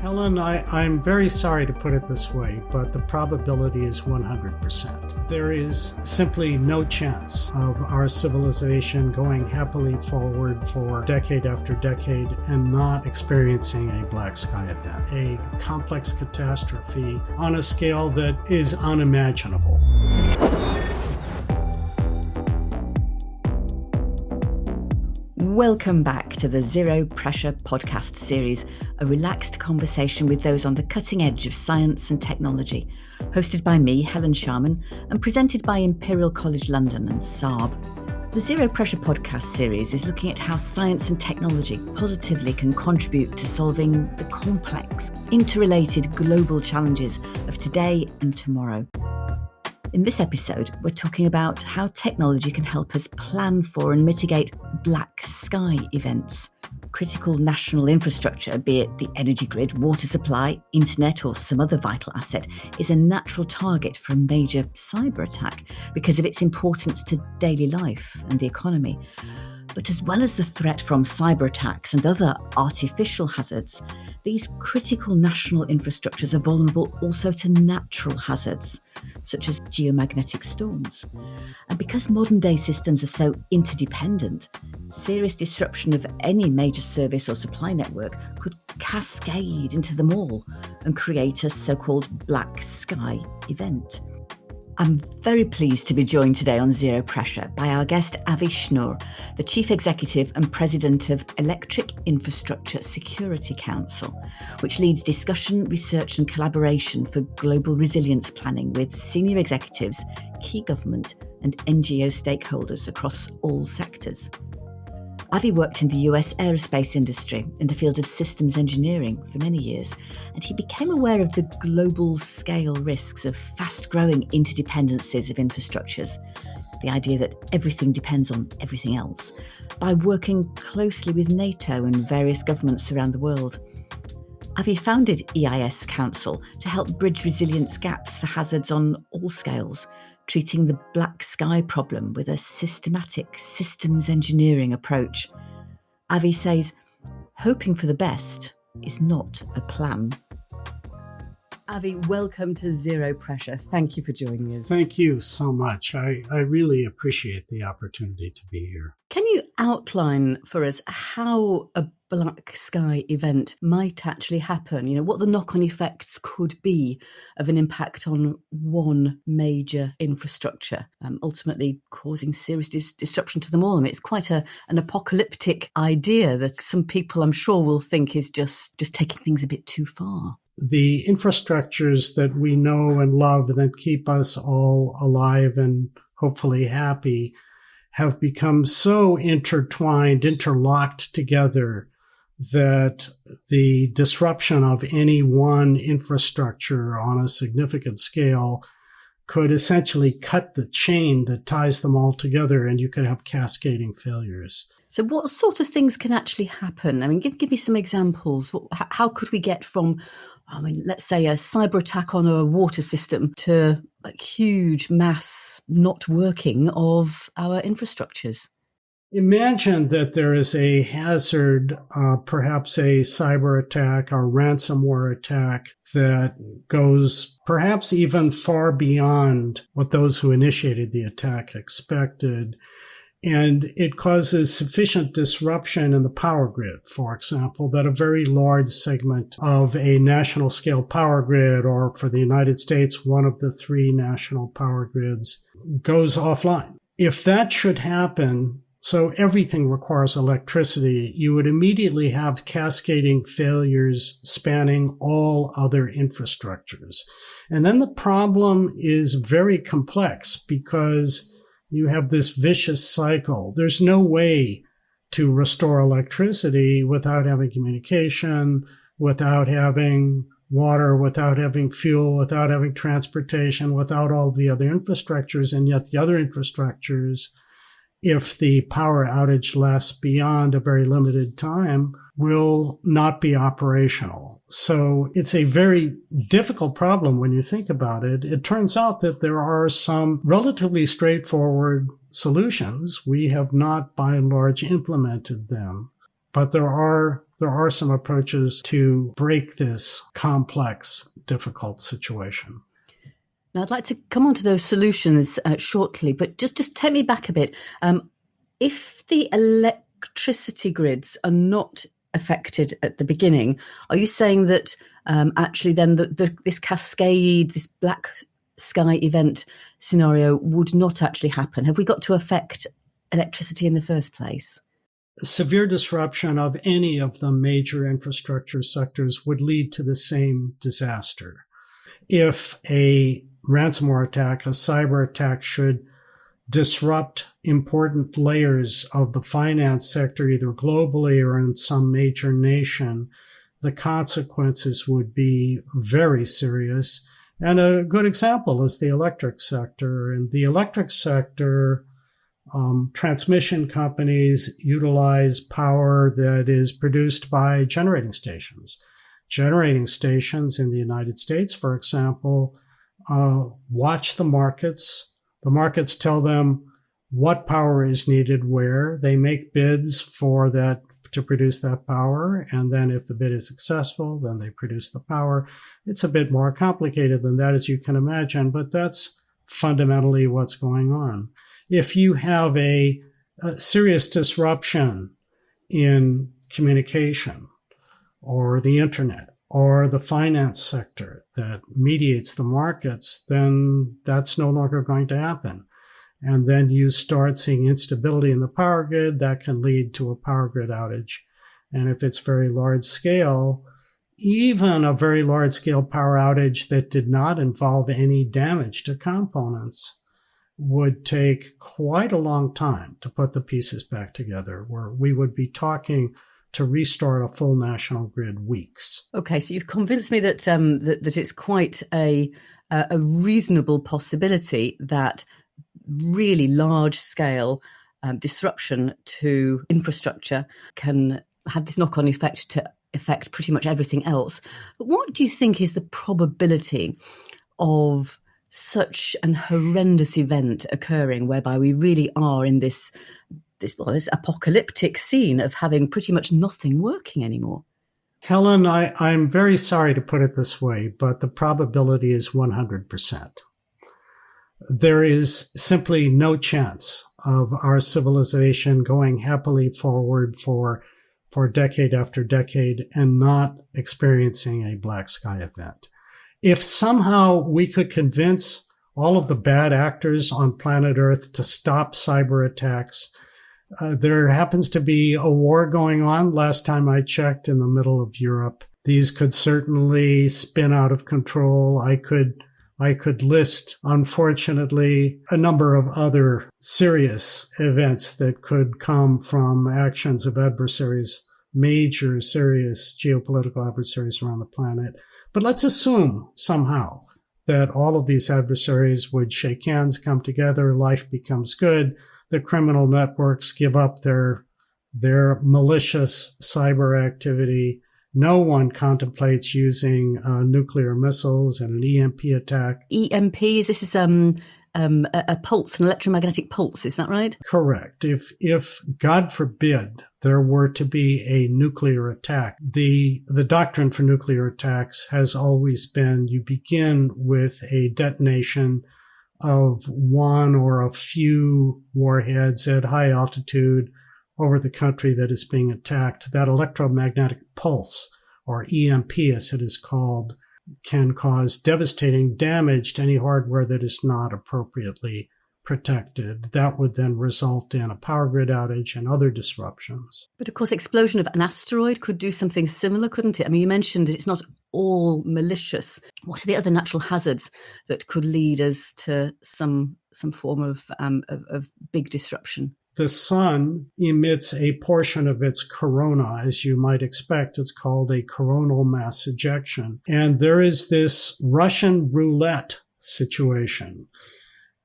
Helen, I'm very sorry to put it this way, but the probability is 100%. There is simply no chance of our civilization going happily forward for decade after decade and not experiencing a black sky event, a complex catastrophe on a scale that is unimaginable. Welcome back to the Zero Pressure podcast series, a relaxed conversation with those on the cutting edge of science and technology, hosted by me, Helen Sharman, and presented by Imperial College London and Saab. The Zero Pressure podcast series is looking at how science and technology positively can contribute to solving the complex, interrelated global challenges of today and tomorrow. In this episode, we're talking about how technology can help us plan for and mitigate black sky events. Critical national infrastructure, be it the energy grid, water supply, internet, or some other vital asset, is a natural target for a major cyber attack because of its importance to daily life and the economy. But as well as the threat from cyber attacks and other artificial hazards, these critical national infrastructures are vulnerable also to natural hazards, such as geomagnetic storms. And because modern day systems are so interdependent, serious disruption of any major service or supply network could cascade into them all and create a so-called black sky event. I'm very pleased to be joined today on Zero Pressure by our guest Avi Schnurr, the Chief Executive and President of Electric Infrastructure Security Council, which leads discussion, research and collaboration for global resilience planning with senior executives, key government and NGO stakeholders across all sectors. Avi worked in the US aerospace industry in the field of systems engineering for many years, and he became aware of the global scale risks of fast-growing interdependencies of infrastructures, the idea that everything depends on everything else, by working closely with NATO and various governments around the world. Avi founded EIS Council to help bridge resilience gaps for hazards on all scales, treating the black sky problem with a systematic systems engineering approach. Avi says, hoping for the best is not a plan. Avi, welcome to Zero Pressure. Thank you for joining us. Thank you so much. I really appreciate the opportunity to be here. Can you outline for us how a black sky event might actually happen? You know, what the knock-on effects could be of an impact on one major infrastructure, ultimately causing serious disruption to them all. I mean, it's quite an apocalyptic idea that some people, I'm sure, will think is just taking things a bit too far. The infrastructures that we know and love that keep us all alive and hopefully happy have become so intertwined, interlocked together, that the disruption of any one infrastructure on a significant scale could essentially cut the chain that ties them all together, and you could have cascading failures. So what sort of things can actually happen? I mean, give me some examples. How could we get from, let's say a cyber attack on a water system to a huge mass not working of our infrastructures? Imagine that there is a hazard, perhaps a cyber attack or ransomware attack that goes perhaps even far beyond what those who initiated the attack expected. And it causes sufficient disruption in the power grid, for example, that a very large segment of a national scale power grid, or for the United States, one of the 3 national power grids, goes offline. If that should happen, so everything requires electricity, you would immediately have cascading failures spanning all other infrastructures. And then the problem is very complex because you have this vicious cycle. There's no way to restore electricity without having communication, without having water, without having fuel, without having transportation, without all the other infrastructures. And yet the other infrastructures, if the power outage lasts beyond a very limited time, will not be operational. So it's a very difficult problem when you think about it. It turns out that there are some relatively straightforward solutions. We have not, by and large, implemented them. But there are some approaches to break this complex, difficult situation. Now, I'd like to come on to those solutions shortly, but just take me back a bit. If the electricity grids are not affected at the beginning, are you saying that actually then this cascade, this black sky event scenario would not actually happen? Have we got to affect electricity in the first place? Severe disruption of any of the major infrastructure sectors would lead to the same disaster. If a ransomware attack, a cyber attack, should disrupt important layers of the finance sector, either globally or in some major nation, the consequences would be very serious. And a good example is the electric sector. In the electric sector, transmission companies utilize power that is produced by generating stations. Generating stations in the United States, for example, watch the markets. The markets tell them what power is needed where. They make bids for that to produce that power. And then if the bid is successful, then they produce the power. It's a bit more complicated than that, as you can imagine, but that's fundamentally what's going on. If you have a serious disruption in communication or the internet or the finance sector that mediates the markets, then that's no longer going to happen. And then you start seeing instability in the power grid that can lead to a power grid outage. And if it's very large scale, even a very large scale power outage that did not involve any damage to components would take quite a long time to put the pieces back together, where we would be talking to restart a full national grid weeks. Okay, so you've convinced me that that it's quite a reasonable possibility that really large-scale disruption to infrastructure can have this knock-on effect to affect pretty much everything else. But what do you think is the probability of such an horrendous event occurring whereby we really are in this apocalyptic scene of having pretty much nothing working anymore? Helen, I'm very sorry to put it this way, but the probability is 100%. There is simply no chance of our civilization going happily forward for decade after decade and not experiencing a black sky event. If somehow we could convince all of the bad actors on planet Earth to stop cyber attacks, there happens to be a war going on. Last time I checked, in the middle of Europe. These could certainly spin out of control. I could list, unfortunately, a number of other serious events that could come from actions of adversaries, major, serious geopolitical adversaries around the planet. But let's assume somehow that all of these adversaries would shake hands, come together, life becomes good, the criminal networks give up their malicious cyber activity. No one contemplates using nuclear missiles and an EMP attack. EMP, this is a pulse, an electromagnetic pulse, is that right? Correct. If God forbid there were to be a nuclear attack, the doctrine for nuclear attacks has always been you begin with a detonation of one or a few warheads at high altitude over the country that is being attacked. That electromagnetic pulse, or EMP as it is called, can cause devastating damage to any hardware that is not appropriately protected. That would then result in a power grid outage and other disruptions. But of course, explosion of an asteroid could do something similar, couldn't it? I mean, you mentioned that it's not all malicious. What are the other natural hazards that could lead us to some form of big disruption? The sun emits a portion of its corona, as you might expect. It's called a coronal mass ejection. And there is this Russian roulette situation.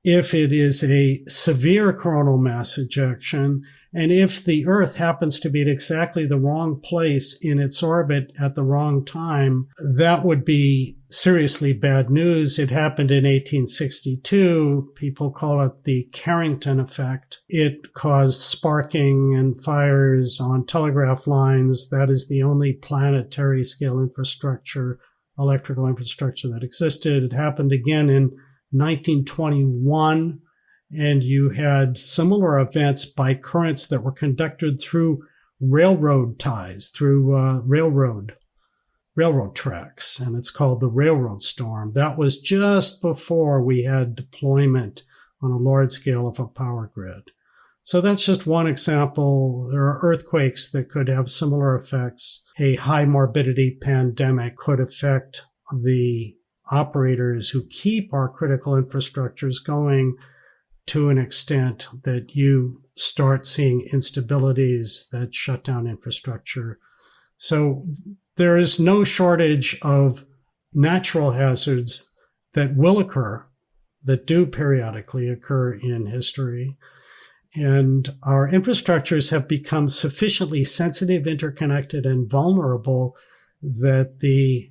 If it is a severe coronal mass ejection And if the Earth happens to be at exactly the wrong place in its orbit at the wrong time, that would be seriously bad news. It happened in 1862. People call it the Carrington effect. It caused sparking and fires on telegraph lines. That is the only planetary scale infrastructure, electrical infrastructure that existed. It happened again in 1921. And you had similar events by currents that were conducted through railroad ties, through railroad tracks. And it's called the railroad storm. That was just before we had deployment on a large scale of a power grid. So that's just one example. There are earthquakes that could have similar effects. A high morbidity pandemic could affect the operators who keep our critical infrastructures going to an extent that you start seeing instabilities that shut down infrastructure. So there is no shortage of natural hazards that will occur, that do periodically occur in history. And our infrastructures have become sufficiently sensitive, interconnected, and vulnerable that the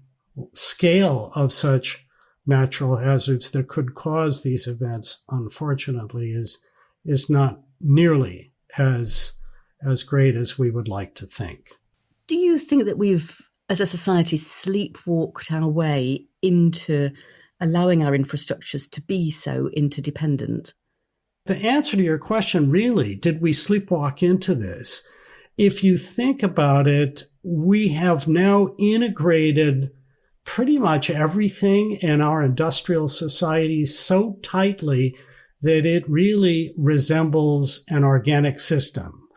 scale of such natural hazards that could cause these events, unfortunately, is not nearly as great as we would like to think. Do you think that we've, as a society, sleepwalked our way into allowing our infrastructures to be so interdependent? The answer to your question, really, did we sleepwalk into this? If you think about it, we have now integrated pretty much everything in our industrial society so tightly that it really resembles an organic system.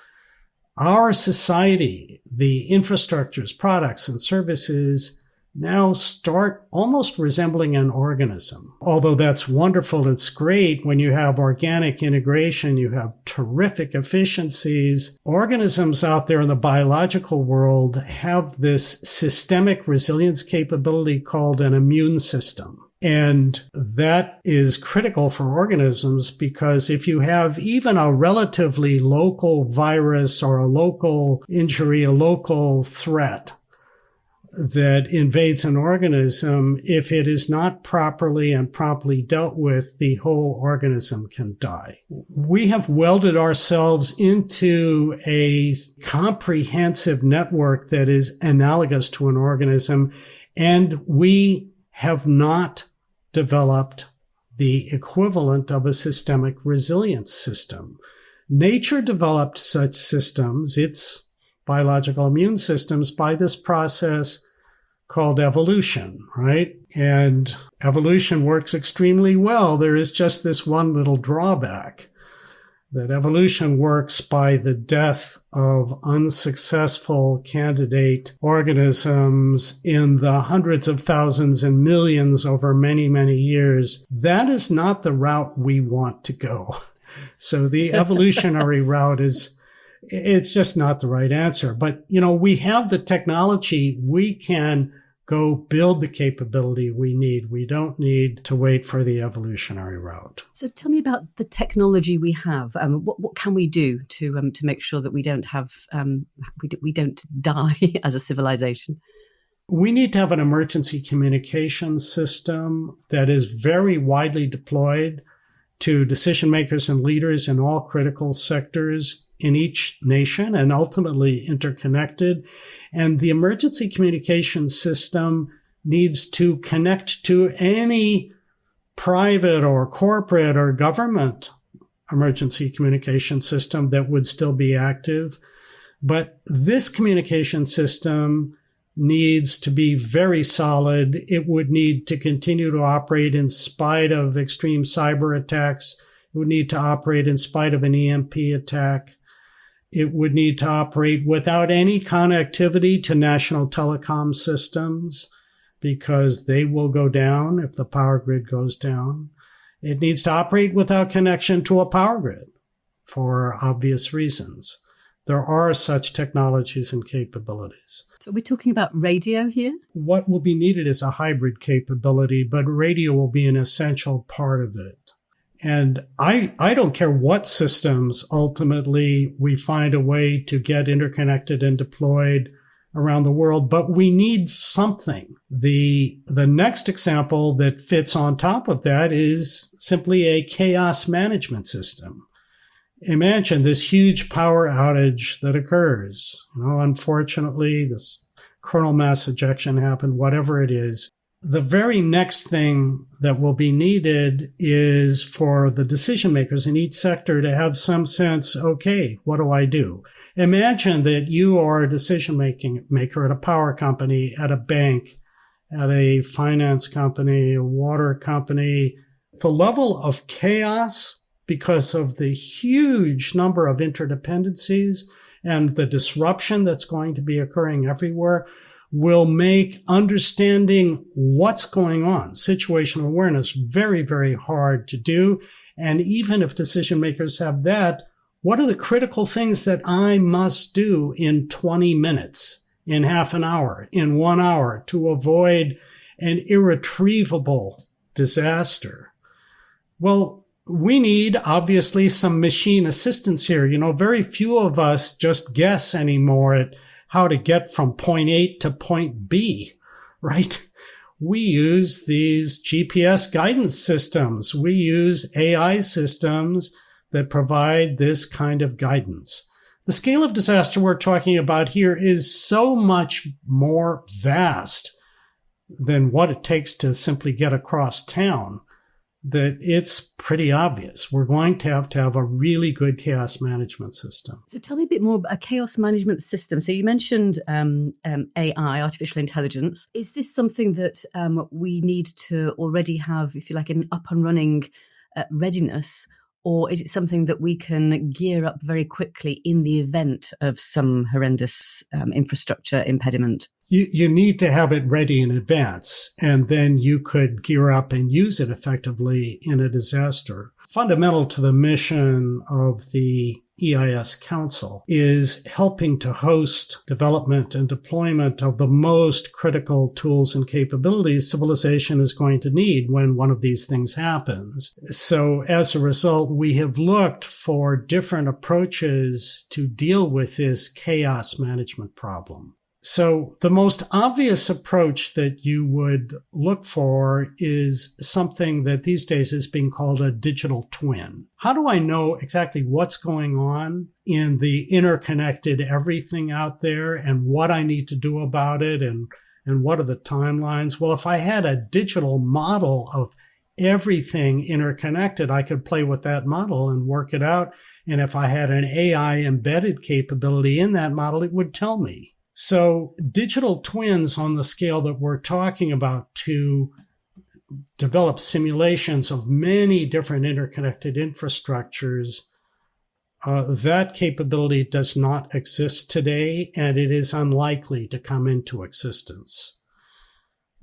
Our society, the infrastructures, products, and services now start almost resembling an organism. Although that's wonderful, it's great when you have organic integration, you have terrific efficiencies. Organisms out there in the biological world have this systemic resilience capability called an immune system. And that is critical for organisms because if you have even a relatively local virus or a local injury, a local threat, that invades an organism, if it is not properly and promptly dealt with, the whole organism can die. We have welded ourselves into a comprehensive network that is analogous to an organism, and we have not developed the equivalent of a systemic resilience system. Nature developed such systems, its biological immune systems, by this process called evolution, right? And evolution works extremely well. There is just this one little drawback, that evolution works by the death of unsuccessful candidate organisms in the hundreds of thousands and millions over many, many years. That is not the route we want to go. So the evolutionary route it's just not the right answer. But, we have the technology. We can go build the capability we need. We don't need to wait for the evolutionary route. So tell me about the technology we have. What can we do to make sure that we don't have we don't die as a civilization? We need to have an emergency communication system that is very widely deployed to decision makers and leaders in all critical sectors in each nation and ultimately interconnected. And the emergency communication system needs to connect to any private or corporate or government emergency communication system that would still be active. But this communication system needs to be very solid. It would need to continue to operate in spite of extreme cyber attacks. It would need to operate in spite of an EMP attack. It would need to operate without any connectivity to national telecom systems because they will go down if the power grid goes down. It needs to operate without connection to a power grid for obvious reasons. There are such technologies and capabilities. So we're talking about radio here? What will be needed is a hybrid capability, but radio will be an essential part of it. And I don't care what systems ultimately we find a way to get interconnected and deployed around the world, but we need something. The next example that fits on top of that is simply a chaos management system. Imagine this huge power outage that occurs. Unfortunately, this coronal mass ejection happened, whatever it is. The very next thing that will be needed is for the decision makers in each sector to have some sense, okay, what do I do? Imagine that you are a decision maker at a power company, at a bank, at a finance company, a water company. The level of chaos, because of the huge number of interdependencies and the disruption that's going to be occurring everywhere, will make understanding what's going on, situational awareness, very, very hard to do. And even if decision makers have that, what are the critical things that I must do in 20 minutes, in half an hour, in 1 hour to avoid an irretrievable disaster? Well, we need obviously some machine assistance here. Very few of us just guess anymore at how to get from point A to point B, right? We use these GPS guidance systems. We use AI systems that provide this kind of guidance. The scale of disaster we're talking about here is so much more vast than what it takes to simply get across town that it's pretty obvious. We're going to have a really good chaos management system. So tell me a bit more about a chaos management system. So you mentioned AI, artificial intelligence. Is this something that we need to already have, if you like, an up and running readiness? Or is it something that we can gear up very quickly in the event of some horrendous infrastructure impediment? You need to have it ready in advance, and then you could gear up and use it effectively in a disaster. Fundamental to the mission of the EIS Council is helping to host development and deployment of the most critical tools and capabilities civilization is going to need when one of these things happens. So as a result, we have looked for different approaches to deal with this chaos management problem. So the most obvious approach that you would look for is something that these days is being called a digital twin. How do I know exactly what's going on in the interconnected everything out there and what I need to do about it and what are the timelines? Well, if I had a digital model of everything interconnected, I could play with that model and work it out. And if I had an AI embedded capability in that model, it would tell me. So digital twins on the scale that we're talking about to develop simulations of many different interconnected infrastructures, that capability does not exist today, and it is unlikely to come into existence.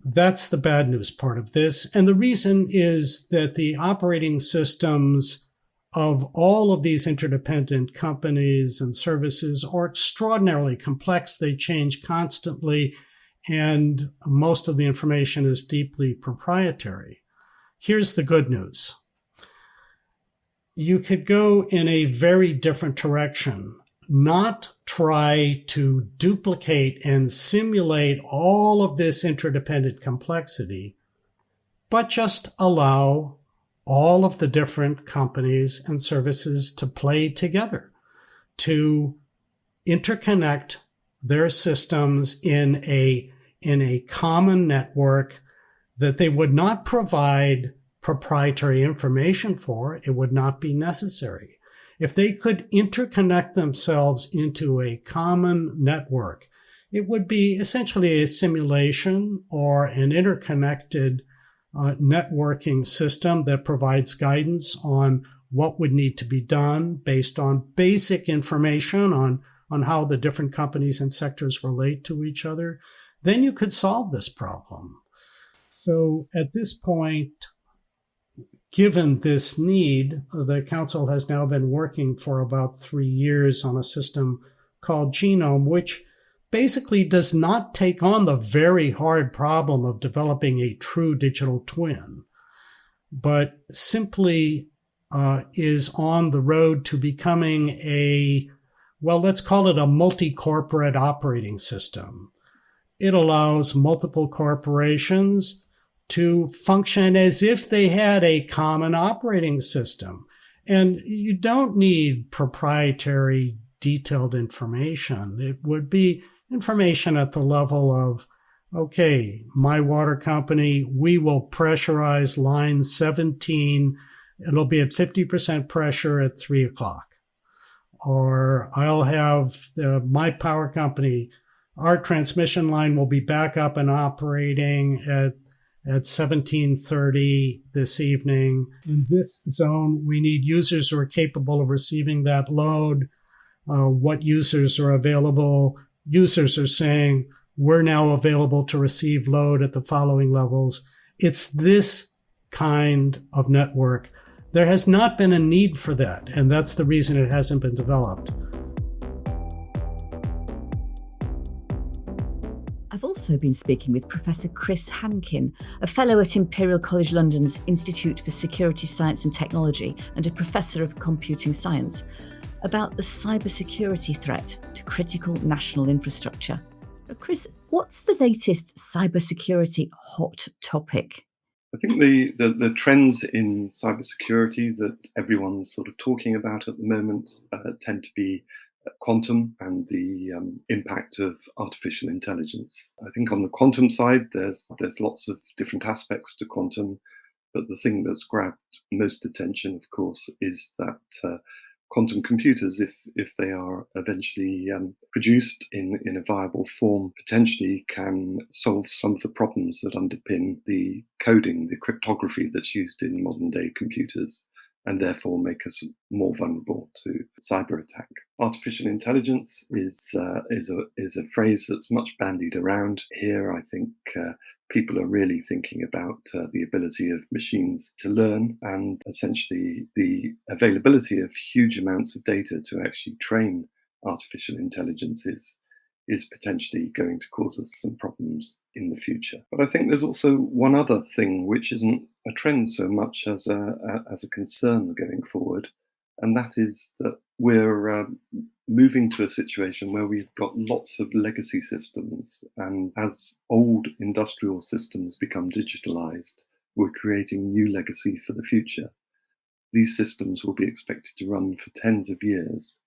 That's the bad news part of this. And the reason is that the operating systems of all of these interdependent companies and services are extraordinarily complex. They change constantly, and most of the information is deeply proprietary. Here's the good news. You could go in a very different direction, not try to duplicate and simulate all of this interdependent complexity, but just allow all of the different companies and services to play together, to interconnect their systems in a common network that they would not provide proprietary information for. It would not be necessary. If they could interconnect themselves into a common network, it would be essentially a simulation or an interconnected networking system that provides guidance on what would need to be done based on basic information on how the different companies and sectors relate to each other, then you could solve this problem. So at this point, given this need, the Council has now been working for about 3 years on a system called Genome, which basically does not take on the very hard problem of developing a true digital twin, but simply is on the road to becoming let's call it a multi-corporate operating system. It allows multiple corporations to function as if they had a common operating system. And you don't need proprietary, detailed information. It would be information at the level of, okay, my water company, we will pressurize line 17. It'll be at 50% pressure at 3 o'clock. Or I'll have my power company, our transmission line will be back up and operating at 17:30 this evening. In this zone, we need users who are capable of receiving that load. What users are available? Users are saying, we're now available to receive load at the following levels. It's this kind of network. There has not been a need for that, and that's the reason it hasn't been developed. I've also been speaking with Professor Chris Hankin, a fellow at Imperial College London's Institute for Security Science and Technology and a professor of computing science, about the cybersecurity threat to critical national infrastructure. Chris, what's the latest cybersecurity hot topic? I think the trends in cybersecurity that everyone's sort of talking about at the moment tend to be quantum and the impact of artificial intelligence. I think on the quantum side, there's lots of different aspects to quantum, but the thing that's grabbed most attention, of course, is that quantum computers, if they are eventually produced in a viable form, potentially can solve some of the problems that underpin the coding, the cryptography that's used in modern day computers, and therefore make us more vulnerable to cyber attack. Artificial intelligence is a phrase that's much bandied around. Here, I think people are really thinking about the ability of machines to learn, and essentially the availability of huge amounts of data to actually train artificial intelligence is potentially going to cause us some problems in the future. But I think there's also one other thing which isn't a trend so much as a concern going forward, and that is that we're moving to a situation where we've got lots of legacy systems, and as old industrial systems become digitalized, we're creating new legacy for the future. These systems will be expected to run for tens of years,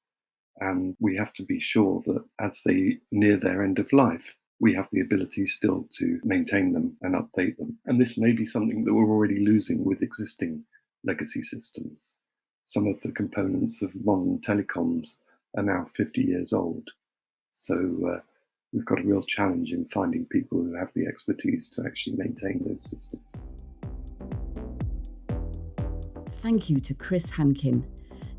and we have to be sure that as they near their end of life, we have the ability still to maintain them and update them. And this may be something that we're already losing with existing legacy systems. Some of the components of modern telecoms are now 50 years old. So we've got a real challenge in finding people who have the expertise to actually maintain those systems. Thank you to Chris Hankin.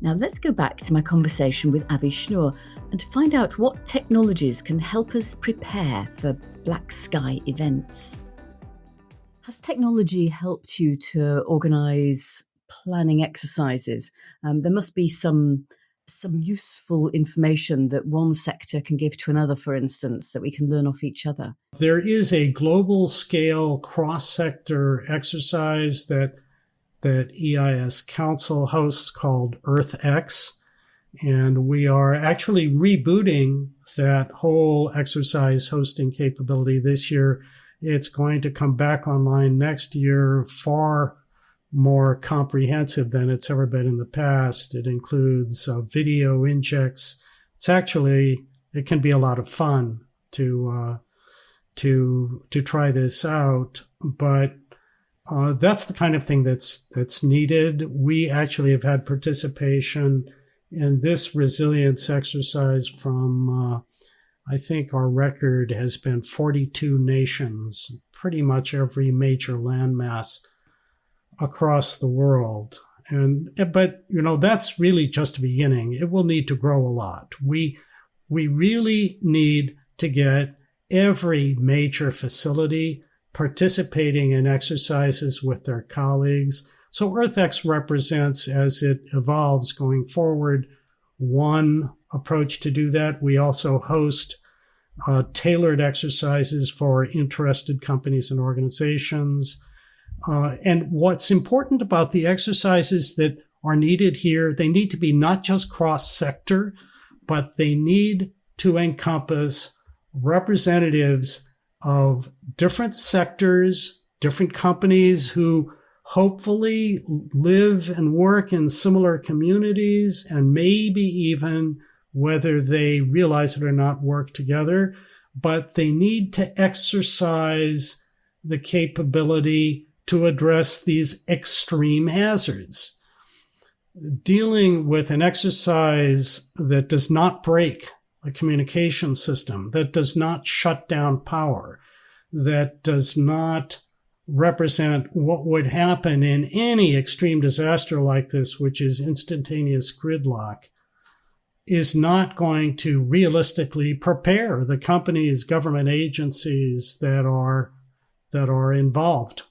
Now let's go back to my conversation with Avi Schnurr and find out what technologies can help us prepare for black sky events. Has technology helped you to organise planning exercises? There must be some useful information that one sector can give to another, for instance, that we can learn off each other. There is a global scale cross-sector exercise that EIS Council hosts called EarthX. And we are actually rebooting that whole exercise hosting capability this year. It's going to come back online next year, far more comprehensive than it's ever been in the past. It includes video injects. It can be a lot of fun to try this out, but that's the kind of thing that's needed. We actually have had participation in this resilience exercise from, I think our record has been 42 nations, pretty much every major landmass across the world. But that's really just a beginning. It will need to grow a lot. We really need to get every major facility participating in exercises with their colleagues. So EarthX represents, as it evolves going forward, one approach to do that. We also host tailored exercises for interested companies and organizations. And what's important about the exercise is that are needed here. They need to be not just cross-sector, but they need to encompass representatives of different sectors, different companies who hopefully live and work in similar communities, and maybe even, whether they realize it or not, work together. But they need to exercise the capability to address these extreme hazards. Dealing with an exercise that does not break a communication system, that does not shut down power, that does not represent what would happen in any extreme disaster like this, which is instantaneous gridlock, is not going to realistically prepare the companies, government agencies that are involved,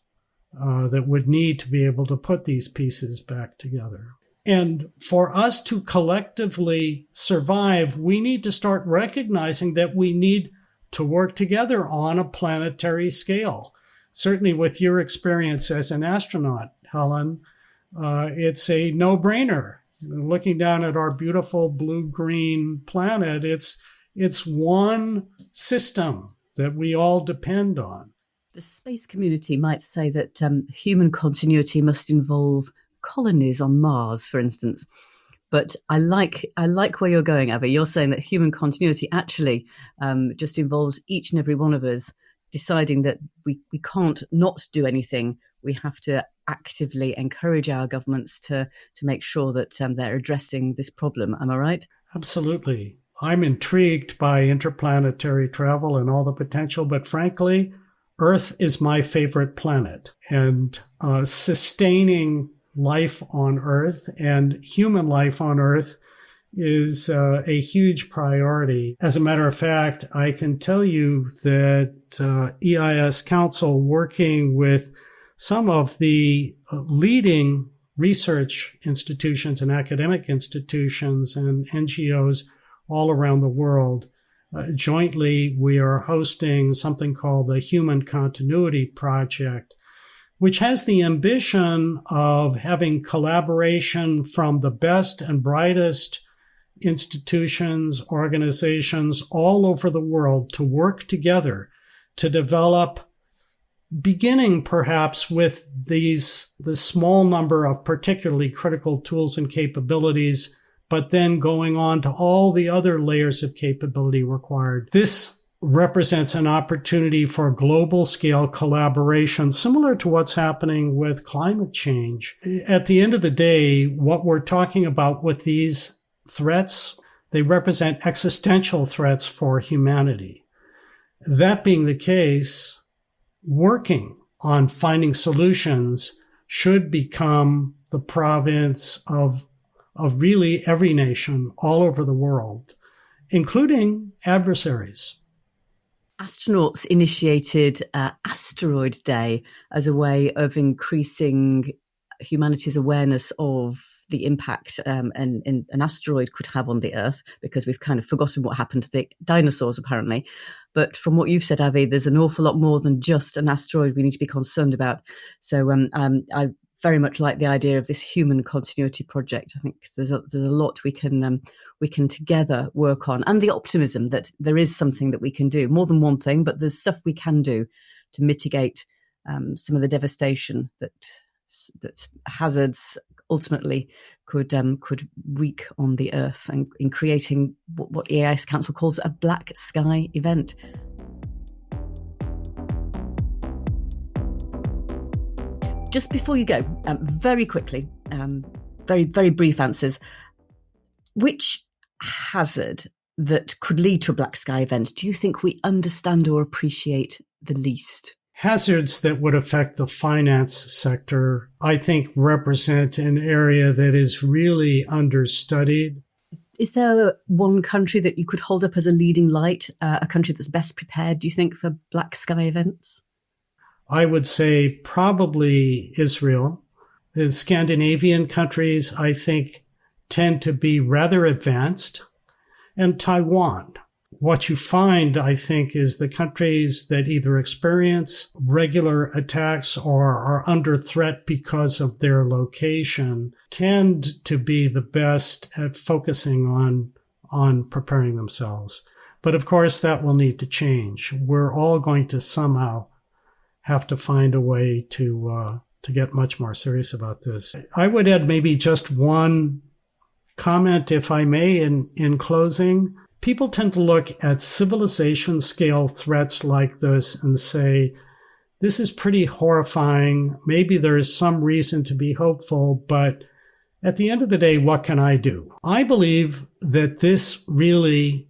that would need to be able to put these pieces back together. And for us to collectively survive, we need to start recognizing that we need to work together on a planetary scale. Certainly with your experience as an astronaut, Helen, it's a no-brainer. Looking down at our beautiful blue-green planet, it's one system that we all depend on. The space community might say that human continuity must involve colonies on Mars, for instance. But I like where you're going, Avi. You're saying that human continuity actually just involves each and every one of us deciding that we can't not do anything. We have to actively encourage our governments to make sure that they're addressing this problem. Am I right? Absolutely. I'm intrigued by interplanetary travel and all the potential, but frankly, Earth is my favorite planet. And sustaining life on Earth and human life on Earth is a huge priority. As a matter of fact, I can tell you that EIS Council, working with some of the leading research institutions and academic institutions and NGOs all around the world, jointly we are hosting something called the Human Continuity Project, which has the ambition of having collaboration from the best and brightest institutions, organizations all over the world to work together to develop, beginning perhaps with the small number of particularly critical tools and capabilities, but then going on to all the other layers of capability required. This represents an opportunity for global scale collaboration, similar to what's happening with climate change. At the end of the day, what we're talking about with these threats, they represent existential threats for humanity. That being the case, working on finding solutions should become the province of really every nation all over the world, including adversaries. Astronauts initiated Asteroid Day as a way of increasing humanity's awareness of the impact an asteroid could have on the Earth, because we've kind of forgotten what happened to the dinosaurs, apparently. But from what you've said, Avi, there's an awful lot more than just an asteroid we need to be concerned about. So I very much like the idea of this human continuity project. I think there's a lot we can together work on, and the optimism that there is something that we can do, more than one thing, but there's stuff we can do to mitigate some of the devastation that hazards ultimately could wreak on the Earth, and in creating what EIS Council calls a black sky event. Just before you go, very quickly, very, very brief answers. Which hazard that could lead to a black sky event do you think we understand or appreciate the least? Hazards that would affect the finance sector, I think, represent an area that is really understudied. Is there one country that you could hold up as a leading light, a country that's best prepared, do you think, for black sky events? I would say probably Israel. The Scandinavian countries, I think, tend to be rather advanced, and Taiwan. what you find, I think, is the countries that either experience regular attacks or are under threat because of their location tend to be the best at focusing on preparing themselves. But of course, that will need to change. We're all going to somehow have to find a way to get much more serious about this. I would add maybe just one comment, if I may, in closing. People tend to look at civilization scale threats like this and say, this is pretty horrifying. Maybe there is some reason to be hopeful, but at the end of the day, what can I do? I believe that this really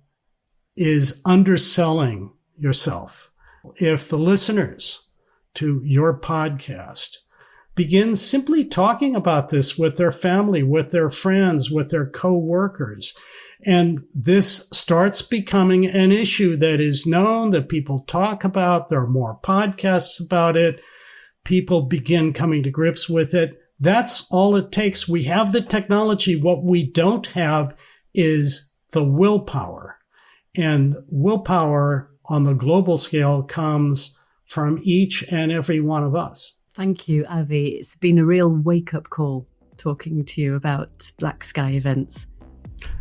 is underselling yourself. If the listeners to your podcast begin simply talking about this with their family, with their friends, with their co-workers, and this starts becoming an issue that is known, that people talk about, there are more podcasts about it, people begin coming to grips with it. That's all it takes. We have the technology. What we don't have is the willpower. And willpower on the global scale comes from each and every one of us. Thank you, Avi. It's been a real wake-up call talking to you about Black Sky events.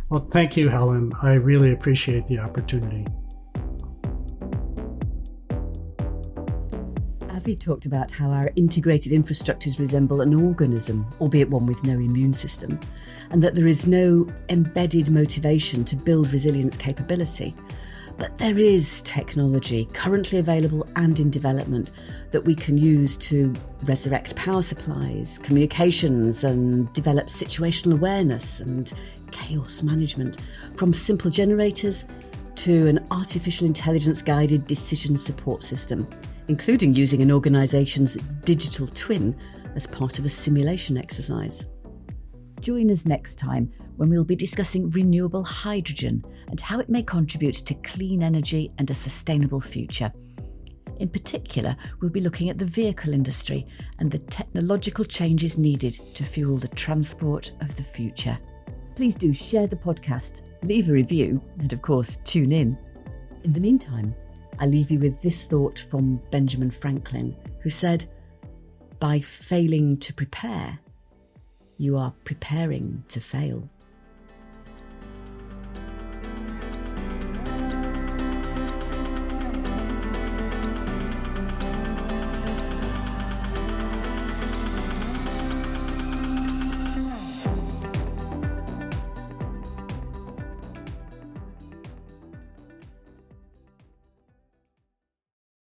Well, thank you, Helen. I really appreciate the opportunity. Avi talked about how our integrated infrastructures resemble an organism, albeit one with no immune system, and that there is no embedded motivation to build resilience capability. But there is technology currently available and in development that we can use to resurrect power supplies, communications, and develop situational awareness and chaos management, from simple generators to an artificial intelligence-guided decision support system, including using an organisation's digital twin as part of a simulation exercise. Join us next time when we'll be discussing renewable hydrogen and how it may contribute to clean energy and a sustainable future. In particular, we'll be looking at the vehicle industry and the technological changes needed to fuel the transport of the future. Please do share the podcast, leave a review, and of course, tune in. In the meantime, I leave you with this thought from Benjamin Franklin, who said, "By failing to prepare, you are preparing to fail."